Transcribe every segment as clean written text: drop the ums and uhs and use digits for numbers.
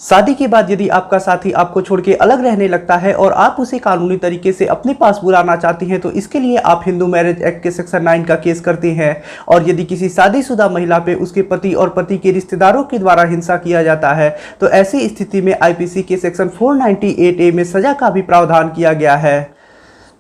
शादी के बाद यदि आपका साथी आपको छोड़ के अलग रहने लगता है और आप उसे कानूनी तरीके से अपने पास बुलाना चाहती हैं तो इसके लिए आप हिंदू मैरिज एक्ट के सेक्शन 9 का केस करते हैं। और यदि किसी शादीशुदा महिला पे उसके पति और पति के रिश्तेदारों के द्वारा हिंसा किया जाता है तो ऐसी स्थिति में आईपीसी के सेक्शन 498A में सजा का भी प्रावधान किया गया है।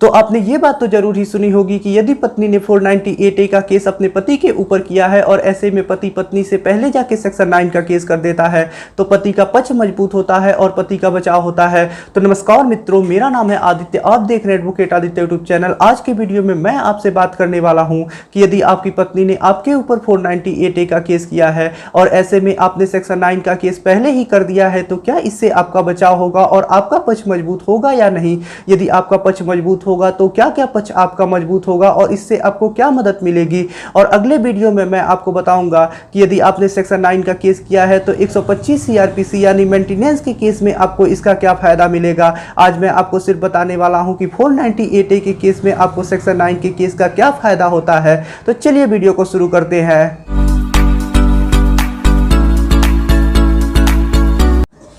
तो आपने ये बात तो जरूर ही सुनी होगी कि यदि पत्नी ने 498A का केस अपने पति के ऊपर किया है और ऐसे में पति पत्नी से पहले जाके सेक्शन 9 का केस कर देता है तो पति का पक्ष मजबूत होता है और पति का बचाव होता है। तो नमस्कार मित्रों, मेरा नाम है आदित्य, आप देख रहे हैं एडवोकेट आदित्य यूट्यूब चैनल। आज के वीडियो में मैं आपसे बात करने वाला हूँ कि यदि आपकी पत्नी ने आपके ऊपर 498A का केस किया है और ऐसे में आपने सेक्शन 9 का केस पहले ही कर दिया है तो क्या इससे आपका बचाव होगा और आपका पक्ष मजबूत होगा या नहीं। यदि आपका पक्ष मजबूत होगा तो क्या क्या पक्ष आपका मजबूत होगा और इससे आपको क्या मदद मिलेगी। और अगले वीडियो में मैं आपको बताऊंगा कि यदि आपने सेक्शन 9 का केस किया है तो 125 CRPC यानी मेंटेनेंस के केस में आपको इसका क्या फायदा मिलेगा। आज मैं आपको सिर्फ बताने वाला हूं कि 498A के केस में आपको सेक्शन 9 के केस का क्या फायदा होता है। तो चलिए वीडियो को शुरू करते हैं।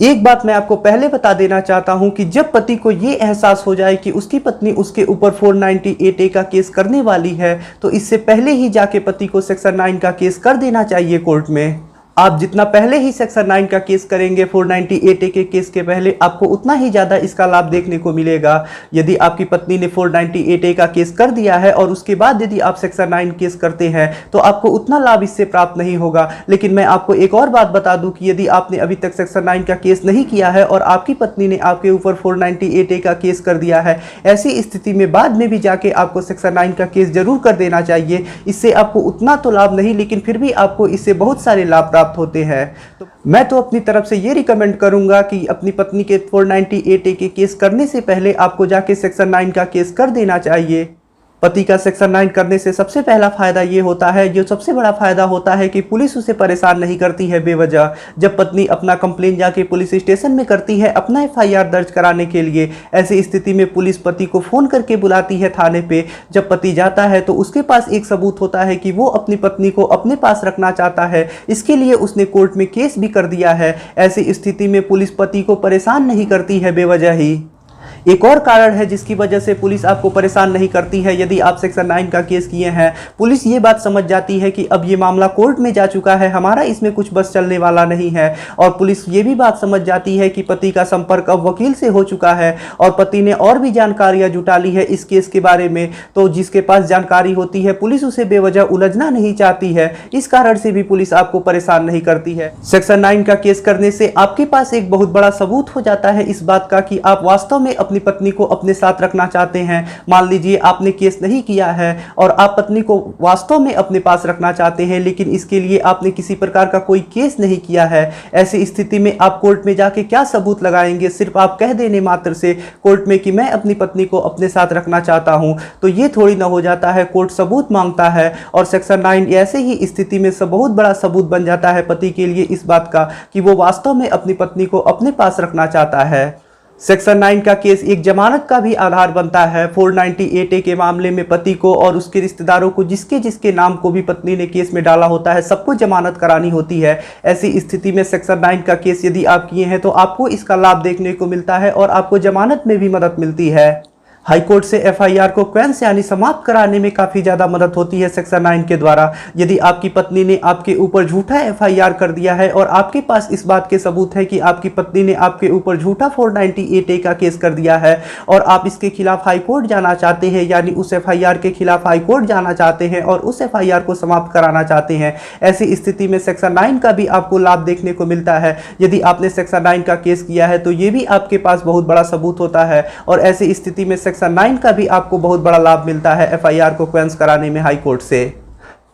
एक बात मैं आपको पहले बता देना चाहता हूं कि जब पति को ये एहसास हो जाए कि उसकी पत्नी उसके ऊपर 498A का केस करने वाली है तो इससे पहले ही जाके पति को सेक्शन 9 का केस कर देना चाहिए कोर्ट में। आप जितना पहले ही सेक्शन 9 का केस करेंगे 498A के केस के पहले, आपको उतना ही ज़्यादा इसका लाभ देखने को मिलेगा। यदि आपकी पत्नी ने 498A का केस कर दिया है और उसके बाद यदि आप सेक्शन 9 केस करते हैं तो आपको उतना लाभ इससे प्राप्त नहीं होगा। लेकिन मैं आपको एक और बात बता दूं कि यदि आपने अभी तक सेक्शन 9 का केस नहीं किया है और आपकी पत्नी ने आपके ऊपर 498A का केस कर दिया है, ऐसी स्थिति में बाद में भी जाके आपको सेक्शन 9 का केस जरूर कर देना चाहिए। इससे आपको उतना तो लाभ नहीं, लेकिन फिर भी आपको इससे बहुत सारे लाभ प्राप्त होते हैं। तो मैं तो अपनी तरफ से ये रिकमेंड करूंगा कि अपनी पत्नी के 498A के केस करने से पहले आपको जाके सेक्शन 9 का केस कर देना चाहिए। पति का सेक्शन 9 करने से सबसे पहला फायदा ये होता है, जो सबसे बड़ा फायदा होता है कि पुलिस उसे परेशान नहीं करती है बेवजह। जब पत्नी अपना कंप्लेन जाके पुलिस स्टेशन में करती है अपना FIR दर्ज कराने के लिए, ऐसी स्थिति में पुलिस पति को फोन करके बुलाती है थाने पे। जब पति जाता है तो उसके पास एक सबूत होता है कि वो अपनी पत्नी को अपने पास रखना चाहता है, इसके लिए उसने कोर्ट में केस भी कर दिया है। ऐसी स्थिति में पुलिस पति को परेशान नहीं करती है बेवजह ही। एक और कारण है जिसकी वजह से पुलिस आपको परेशान नहीं करती है। यदि आप सेक्शन 9 का केस किए हैं, पुलिस ये बात समझ जाती है कि अब ये मामला कोर्ट में जा चुका है, हमारा इसमें कुछ बस चलने वाला नहीं है। और पुलिस ये भी बात समझ जाती है कि पति का संपर्क अब वकील से हो चुका है और पति ने और भी जानकारियां जुटा ली है इस केस के बारे में। तो जिसके पास जानकारी होती है पुलिस उसे बेवजह उलझना नहीं चाहती है। इस कारण से भी पुलिस आपको परेशान नहीं करती है। सेक्शन 9 का केस करने से आपके पास एक बहुत बड़ा सबूत हो जाता है इस बात का कि आप वास्तव में अपनी पत्नी को अपने साथ रखना चाहते हैं। मान लीजिए आपने केस नहीं किया है और आप पत्नी को वास्तव में अपने पास रखना चाहते हैं, लेकिन इसके लिए आपने किसी प्रकार का कोई केस नहीं किया है। ऐसी स्थिति में आप कोर्ट में जाके क्या सबूत लगाएंगे। सिर्फ आप कह देने मात्र से कोर्ट में कि मैं अपनी पत्नी को अपने साथ रखना चाहता हूं तो ये थोड़ी ना हो जाता है। कोर्ट सबूत मांगता है और सेक्शन 9 ऐसे ही स्थिति में बहुत बड़ा सबूत बन जाता है पति के लिए इस बात का कि वो वास्तव में अपनी पत्नी को अपने पास रखना चाहता है। सेक्शन 9 का केस एक जमानत का भी आधार बनता है। 498A के मामले में पति को और उसके रिश्तेदारों को जिसके जिसके नाम को भी पत्नी ने केस में डाला होता है सबको जमानत करानी होती है। ऐसी स्थिति में सेक्शन 9 का केस यदि आप किए हैं तो आपको इसका लाभ देखने को मिलता है और आपको जमानत में भी मदद मिलती है। हाईकोर्ट से FIR को क्वेंस यानी समाप्त कराने में काफ़ी ज़्यादा मदद होती है सेक्शन 9 के द्वारा। यदि आपकी पत्नी ने आपके ऊपर झूठा FIR कर दिया है और आपके पास इस बात के सबूत है कि आपकी पत्नी ने आपके ऊपर झूठा 498A का केस कर दिया है और आप इसके खिलाफ हाईकोर्ट जाना चाहते हैं, यानी उस FIR के खिलाफ हाईकोर्ट जाना चाहते हैं और उस FIR को समाप्त कराना चाहते हैं, ऐसी स्थिति में सेक्शन 9 का भी आपको लाभ देखने को मिलता है। यदि आपने सेक्शन 9 का केस किया है तो ये भी आपके पास बहुत बड़ा सबूत होता है और ऐसी स्थिति में सेक्शन 9 का भी आपको बहुत बड़ा लाभ मिलता है FIR को क्वेंस कराने में हाई कोर्ट से।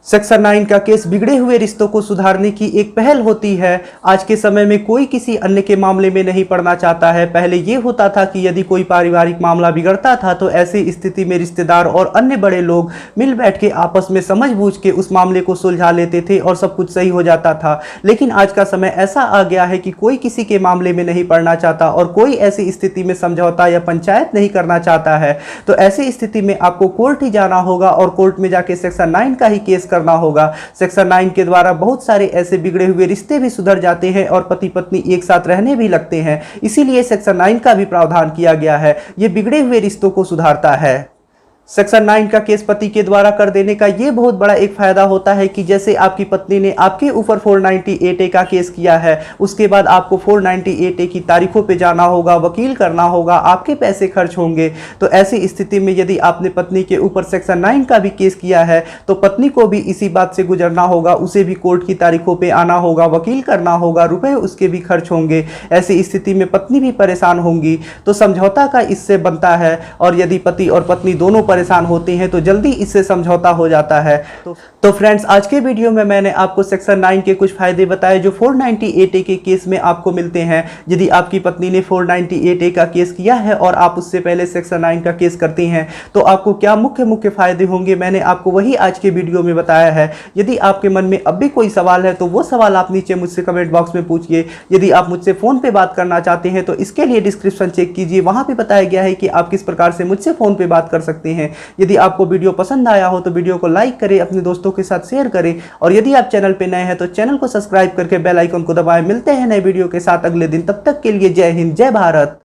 सेक्शन 9 का केस बिगड़े हुए रिश्तों को सुधारने की एक पहल होती है। आज के समय में कोई किसी अन्य के मामले में नहीं पड़ना चाहता है। पहले ये होता था कि यदि कोई पारिवारिक मामला बिगड़ता था तो ऐसी स्थिति में रिश्तेदार और अन्य बड़े लोग मिल बैठ के आपस में समझ बूझ के उस मामले को सुलझा लेते थे और सब कुछ सही हो जाता था। लेकिन आज का समय ऐसा आ गया है कि कोई किसी के मामले में नहीं पड़ना चाहता और कोई ऐसी स्थिति में समझौता या पंचायत नहीं करना चाहता है। तो ऐसी स्थिति में आपको कोर्ट ही जाना होगा और कोर्ट में जाके सेक्शन 9 का ही केस करना होगा। सेक्शन 9 के द्वारा बहुत सारे ऐसे बिगड़े हुए रिश्ते भी सुधर जाते हैं और पति पत्नी एक साथ रहने भी लगते हैं। इसीलिए सेक्शन 9 का भी प्रावधान किया गया है। ये बिगड़े हुए रिश्तों को सुधारता है। सेक्शन 9 का केस पति के द्वारा कर देने का ये बहुत बड़ा एक फायदा होता है कि जैसे आपकी पत्नी ने आपके ऊपर 498A का केस किया है, उसके बाद आपको 498A की तारीखों पे जाना होगा, वकील करना होगा, आपके पैसे खर्च होंगे। तो ऐसी स्थिति में यदि आपने पत्नी के ऊपर सेक्शन 9 का भी केस किया है तो पत्नी को भी इसी बात से गुजरना होगा, उसे भी कोर्ट की तारीखों पर आना होगा, वकील करना होगा, रुपये उसके भी खर्च होंगे। ऐसी स्थिति में पत्नी भी परेशान होंगी। तो समझौता का इससे बनता है और यदि पति और पत्नी दोनों परेशान होते हैं तो जल्दी इससे समझौता हो जाता है। तो फ्रेंड्स, आज के वीडियो में मैंने आपको सेक्शन 9 के कुछ फायदे बताए जो 498A के केस में आपको मिलते हैं। यदि आपकी पत्नी ने 498A का केस किया है और आप उससे पहले सेक्शन 9 का केस करती हैं तो आपको क्या मुख्य फायदे होंगे, मैंने आपको वही आज के वीडियो में बताया है। यदि आपके मन में अब भी कोई सवाल है तो वो सवाल आप नीचे मुझसे कमेंट बॉक्स में पूछिए। यदि आप मुझसे फोन पे बात करना चाहते हैं तो इसके लिए डिस्क्रिप्शन चेक कीजिए, वहां पे बताया गया है कि आप किस प्रकार से मुझसे फोन पे बात कर सकते हैं। यदि आपको वीडियो पसंद आया हो तो वीडियो को लाइक करें, अपने दोस्तों के साथ शेयर करें और यदि आप चैनल पे नए हैं तो चैनल को सब्सक्राइब करके बेल आइकन को दबाएं। मिलते हैं नए वीडियो के साथ अगले दिन, तब तक के लिए जय हिंद, जय भारत।